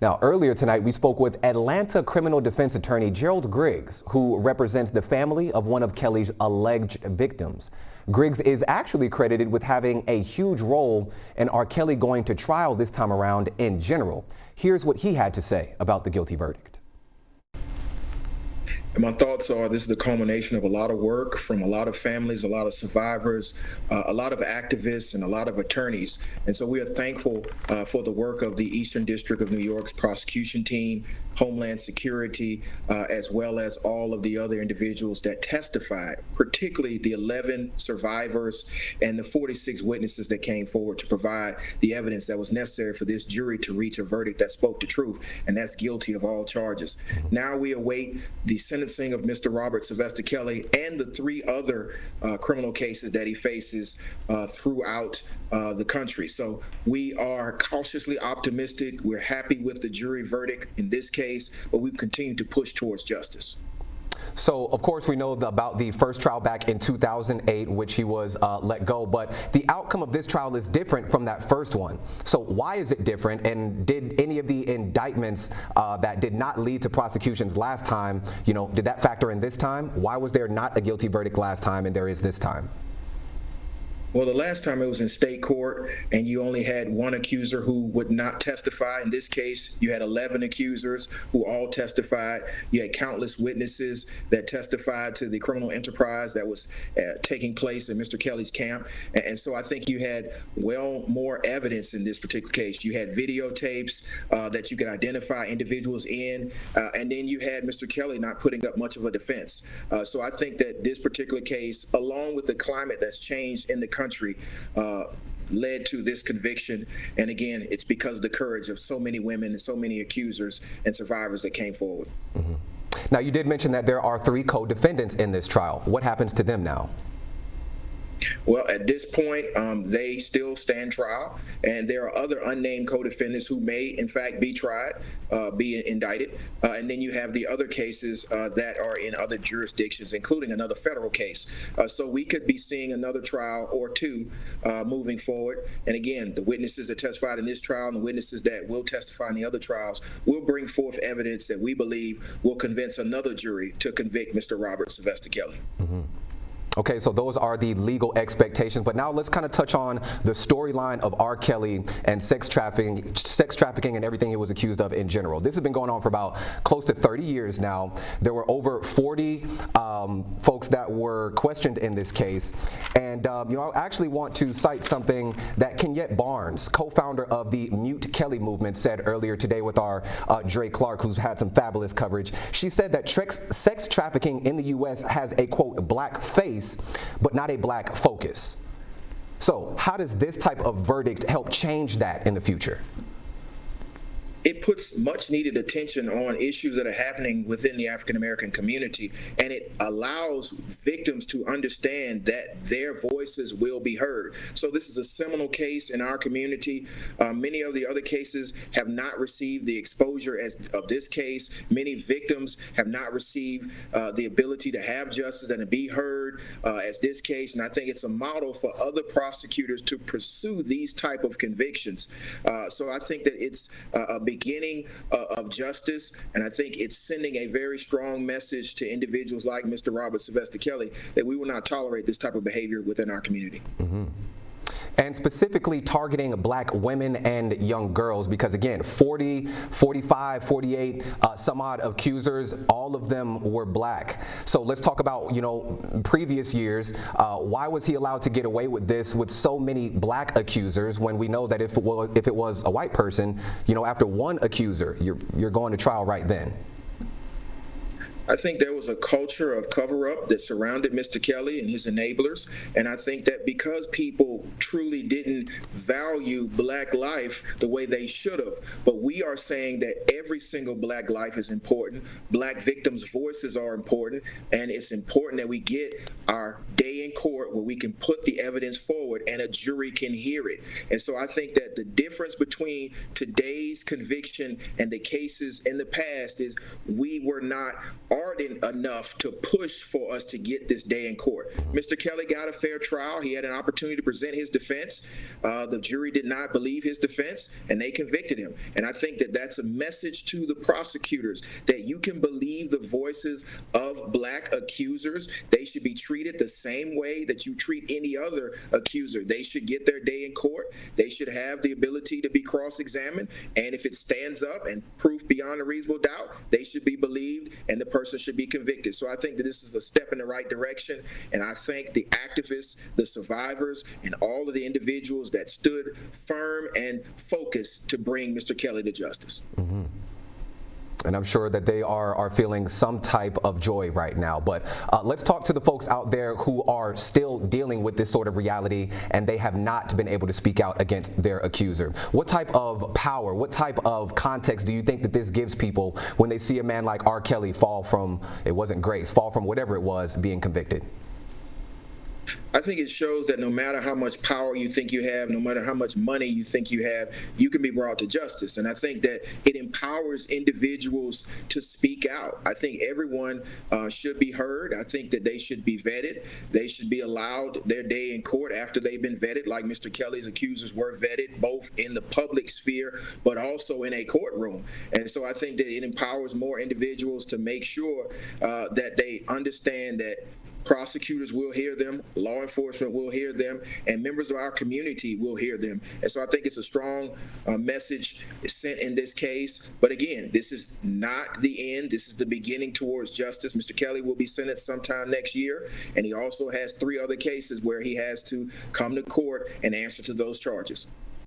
Now, earlier tonight, we spoke with Atlanta criminal defense attorney Gerald Griggs, who represents the family of one of Kelly's alleged victims. Griggs is actually credited with having a huge role in R. Kelly going to trial this time around in general. Here's what he had to say about the guilty verdict. And my thoughts are this is the culmination of a lot of work from a lot of families, a lot of survivors, a lot of activists, and a lot of attorneys. And so we are thankful for the work of the Eastern District of New York's prosecution team, Homeland Security, as well as all of the other individuals that testified, particularly the 11 survivors and the 46 witnesses that came forward to provide the evidence that was necessary for this jury to reach a verdict that spoke the truth, and that's guilty of all charges. Now we await the sentencing of Mr. Robert Sylvester Kelly and the 3 other criminal cases that he faces throughout the country. So we are cautiously optimistic. We're happy with the jury verdict in this case, but we continue to push towards justice. So, of course, we know about the first trial back in 2008, which he was let go, but the outcome of this trial is different from that first one. So why is it different, and did any of the indictments that did not lead to prosecutions last time, did that factor in this time? Why was there not a guilty verdict last time and there is this time? Well, the last time it was in state court, and you only had one accuser who would not testify. In this case, you had 11 accusers who all testified. You had countless witnesses that testified to the criminal enterprise that was taking place in Mr. Kelly's camp. And so I think you had more evidence in this particular case. You had videotapes that you could identify individuals in, and then you had Mr. Kelly not putting up much of a defense. So I think that this particular case, along with the climate that's changed in the country, led to this conviction. And again, it's because of the courage of so many women and so many accusers and survivors that came forward. Mm-hmm. Now, you did mention that there are 3 co-defendants in this trial. What happens to them now? Well, at this point, they still stand trial, and there are other unnamed co-defendants who may, in fact, be tried, be indicted. And then you have the other cases that are in other jurisdictions, including another federal case. So we could be seeing another trial or 2 moving forward. And again, the witnesses that testified in this trial and the witnesses that will testify in the other trials will bring forth evidence that we believe will convince another jury to convict Mr. Robert Sylvester Kelly. Mm-hmm. Okay, so those are the legal expectations, but now let's kind of touch on the storyline of R. Kelly and sex trafficking and everything he was accused of in general. This has been going on for about close to 30 years now. There were over 40 folks that were questioned in this case, and I actually want to cite something that Kenyette Barnes, co-founder of the Mute Kelly movement, said earlier today with our Dre Clark, who's had some fabulous coverage. She said that sex trafficking in the U.S. has a, quote, black face, but not a black focus. So how does this type of verdict help change that in the future? It puts much needed attention on issues that are happening within the African American community, and it allows victims to understand that their voices will be heard. So this is a seminal case in our community. Many of the other cases have not received the exposure of this case. Many victims have not received the ability to have justice and to be heard as this case. And I think it's a model for other prosecutors to pursue these type of convictions. So I think that it's a beginning of justice, and I think it's sending a very strong message to individuals like Mr. Robert Sylvester Kelly that we will not tolerate this type of behavior within our community. Mm-hmm. And specifically targeting black women and young girls, because again, 40, 45, 48, some odd accusers, all of them were black. So let's talk about, previous years. Why was he allowed to get away with this with so many black accusers when we know that if it was a white person, after one accuser, you're going to trial right then? I think there was a culture of cover-up that surrounded Mr. Kelly and his enablers, and I think that because people truly didn't value black life the way they should have, but we are saying that every single black life is important, black victims' voices are important, and it's important that we get our day in court where we can put the evidence forward and a jury can hear it. And so I think that the difference between today's conviction and the cases in the past is we were not ardent enough to push for us to get this day in court. Mr. Kelly got a fair trial. He had an opportunity to present his defense. The jury did not believe his defense, and they convicted him. And I think that that's a message to the prosecutors that you can believe the voices of black accusers. They should be treated the same way that you treat any other accuser. They should get their day in court. They should have the ability to be cross-examined. And if it stands up and proof beyond a reasonable doubt, they should be believed and the person should be convicted. So I think that this is a step in the right direction. And I thank the activists, the survivors, and all of the individuals that stood firm and focused to bring Mr. Kelly to justice. Mm-hmm. And I'm sure that they are feeling some type of joy right now. But let's talk to the folks out there who are still dealing with this sort of reality and they have not been able to speak out against their accuser. What type of power, what type of context do you think that this gives people when they see a man like R. Kelly fall from, it wasn't grace, fall from whatever it was, being convicted? I think it shows that no matter how much power you think you have, no matter how much money you think you have, you can be brought to justice. And I think that it empowers individuals to speak out. I think everyone should be heard. I think that they should be vetted. They should be allowed their day in court after they've been vetted, like Mr. Kelly's accusers were vetted, both in the public sphere, but also in a courtroom. And so I think that it empowers more individuals to make sure that they understand that prosecutors will hear them, law enforcement will hear them, and members of our community will hear them. And so I think it's a strong message sent in this case. But again, this is not the end. This is the beginning towards justice. Mr. Kelly will be sentenced sometime next year, and he also has 3 other cases where he has to come to court and answer to those charges.